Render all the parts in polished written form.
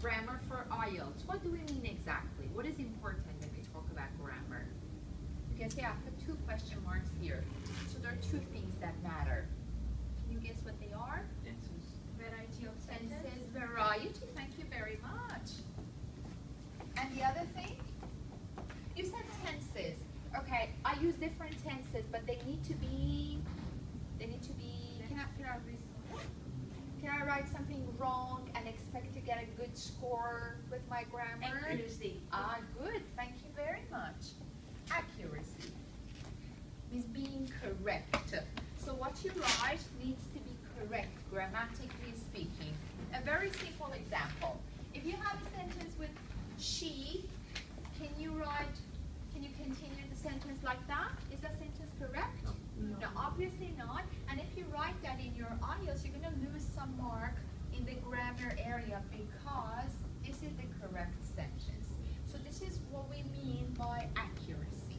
Grammar for IELTS. What do we mean exactly? What is important when we talk about grammar? You can see I put 2 question marks here. So there are 2 things that matter. Can you guess what they are? Tenses. Variety of tenses. Variety. Thank you very much. And the other thing? You said tenses. Okay, I use different tenses, but they need to be, can I write something wrong and expect to get a good score with my grammar? Accuracy. Ah, good. Thank you very much. Accuracy is being correct. So what you write needs to be correct, grammatically speaking. A very simple example. If you have a sentence with she, can you continue the sentence like that? Is that sentence correct? No, obviously not. And if you write that in your IELTS, you're going to lose some mark in the grammar area because this is the correct sentence. So this is what we mean by accuracy.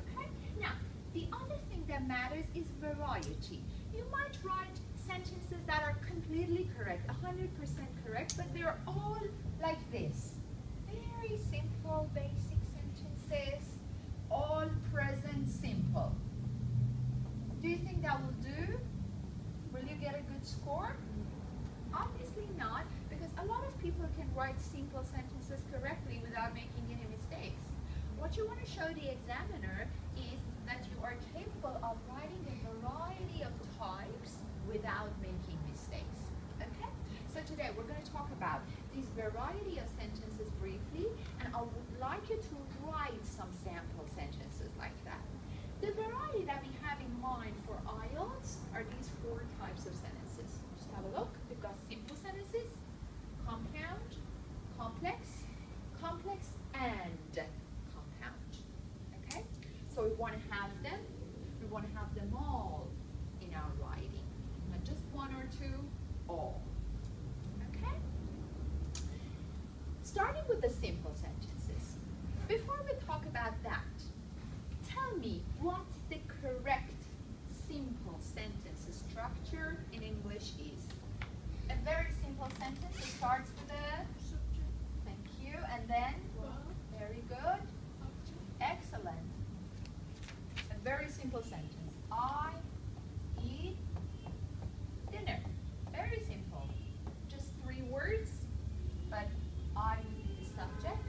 Okay? Now, the other thing that matters is variety. You might write sentences that are completely correct, 100% correct, but they're all like this. Very simple, basic sentences, all present simple. Do you think that will do? Will you get a good score? Obviously not, because a lot of people can write simple sentences correctly without making any mistakes. What you want to show the examiner is that you are capable of writing a variety of types without making mistakes. Okay? So today we're going to talk about this variety of sentences briefly, and I would like you to write some sample sentences like that. The variety that we have in mind for IELTS are these 4 types of sentences. Just have a look. We've got simple sentences, compound, complex, complex, and compound. Okay? So we want to have them. We want to have them all in our writing. Not just 1 or 2, all. Okay? Starting with the simple sentences. Before we talk about that, tell me what the correct simple sentence structure in English is. A very simple sentence, it starts with a subject. Thank you. And then? Very good. Excellent. A very simple sentence. I eat dinner. Very simple. Just 3 words, but I would be the subject,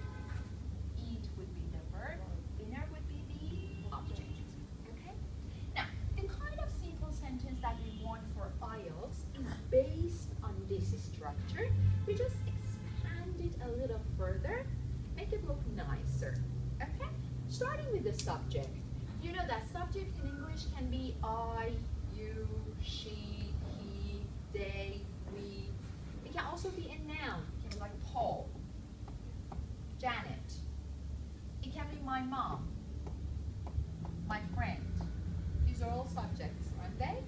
eat would be the verb, dinner would be the object. Okay? Now, the kind of simple sentence that we want for IELTS is based on this structure. We just expand it a little further, make it look nicer. Okay? Starting with the subject. You know that subject in English can be I, you, she, he, they, we. It can also be a noun. It can be like Paul, Janet. It can be my mom, my friend. These are all subjects, aren't they?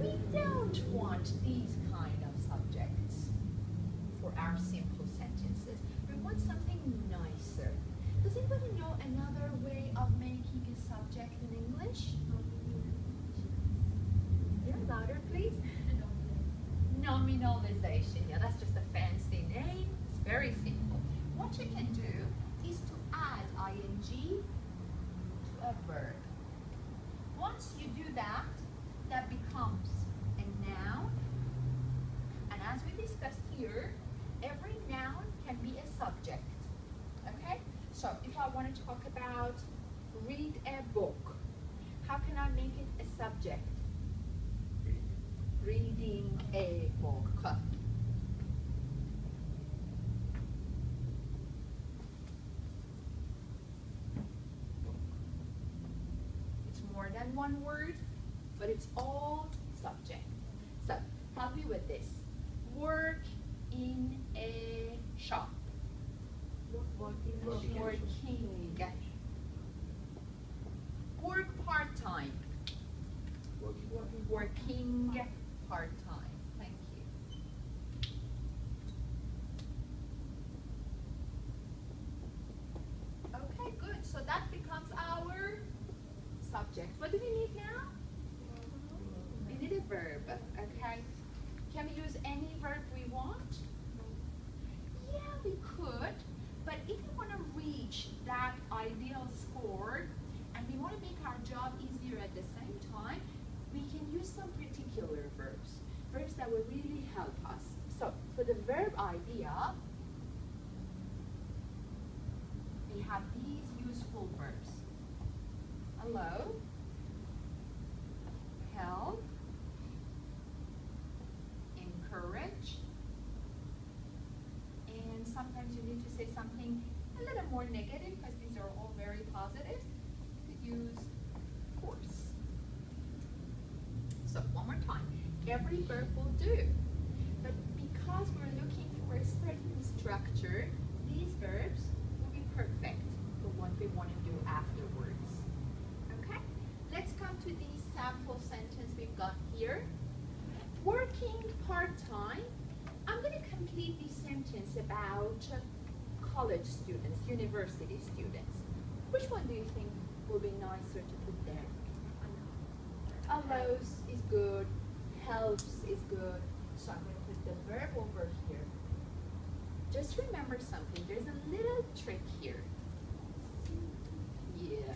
We don't want these kind of subjects for our simple sentences. We want something nicer. Does anybody know another way of making a subject in English? Yeah, louder please. Nominalization. Yeah, that's just a fancy name. It's very simple. What you can do is to add ing to a verb. Once you do that, that becomes a noun. And as we discussed here, every noun can be a subject. Okay? So if I want to talk about read a book, how can I make it a subject? Reading a book. It's more than 1 word, but it's all subject. So help me with this. Work in a shop. Working. Work part-time. Working part-time. Thank you. Okay, good. So that becomes our subject. What do we need now? We need a verb. Okay. Can we use any verb we want? that will really help us. So for the verb idea, we have these useful verbs. Hello, help, encourage, and sometimes you need to say something a little more negative because these are all very positive. You could use force. So one more time, every verb will do. But because we're looking for a certain structure, these verbs will be perfect for what we want to do afterwards. Okay? Let's come to the sample sentence we've got here. Working part-time. I'm going to complete this sentence about college students, university students. Which one do you think will be nicer to put there? Allows is good, helps is good. So I'm going to put the verb over here. Just remember something, there's a little trick here. Yeah.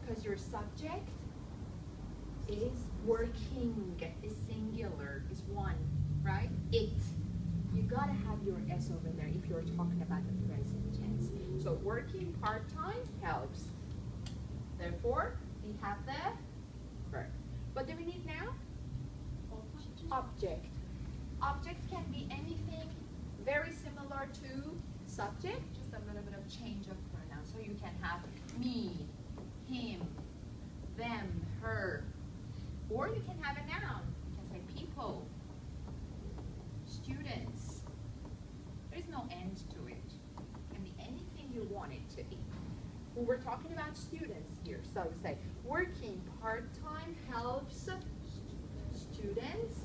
Because your subject is working, is singular, is one, right? It. You gotta have your S over there if you're talking about the present tense. So working part-time helps. Therefore, we have the verb. What do we need now? Object. Object can be anything very similar to subject, just a little bit of change of pronoun. So you can have me, him, them, her, or you can have a noun. You can say people, students. There's no end to it. It can be anything you want it to be. Well, we're talking about students here, so we say working part-time helps students.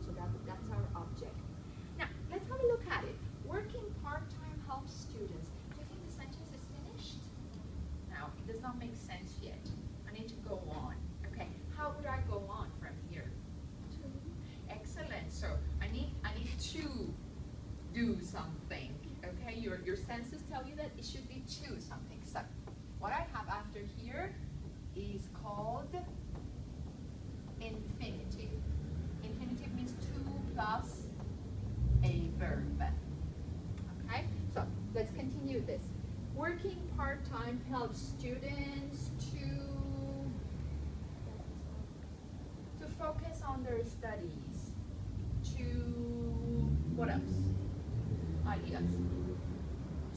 So that's our object. Now, let's have a look at it. Working part-time helps students. Do you think the sentence is finished? No, it does not make sense yet. I need to go on. Okay, how would I go on from here? Excellent. So I need to do something. Okay, your senses tell you that it should be to something. So what I have after here is called infinitive. Infinitive means to plus a verb. Okay, so let's continue this. Working part-time helps students to focus on their studies. To what else? Ideas.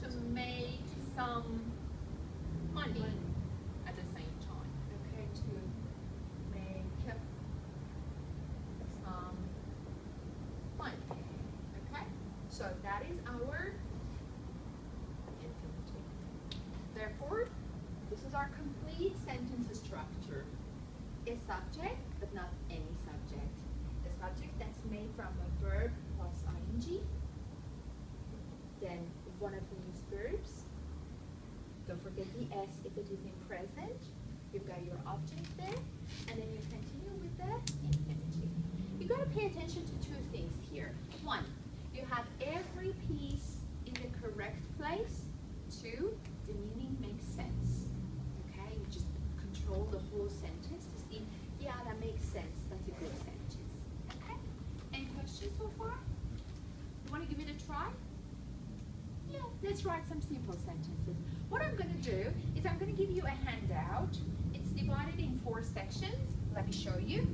To make some money at the same time. Okay, to make some money. Okay, so that is our infinitive. Therefore, this is our complete sentence structure. A subject, but not any subject. A subject that's made from a verb plus ing. Then one of these verbs. Don't forget the S if it is in present. You've got your object there, and then you continue with the infinitive. You've got to pay attention to two things here. One, you have every piece in the correct place. Two, the meaning makes sense. Okay, you just control the whole sentence to see, yeah, that makes sense. That's a good sentence. Okay, any questions so far? You want to give it a try? Yeah, let's write some simple sentences. What I'm going to do is I'm going to give you a handout. It's divided in 4 sections. Let me show you.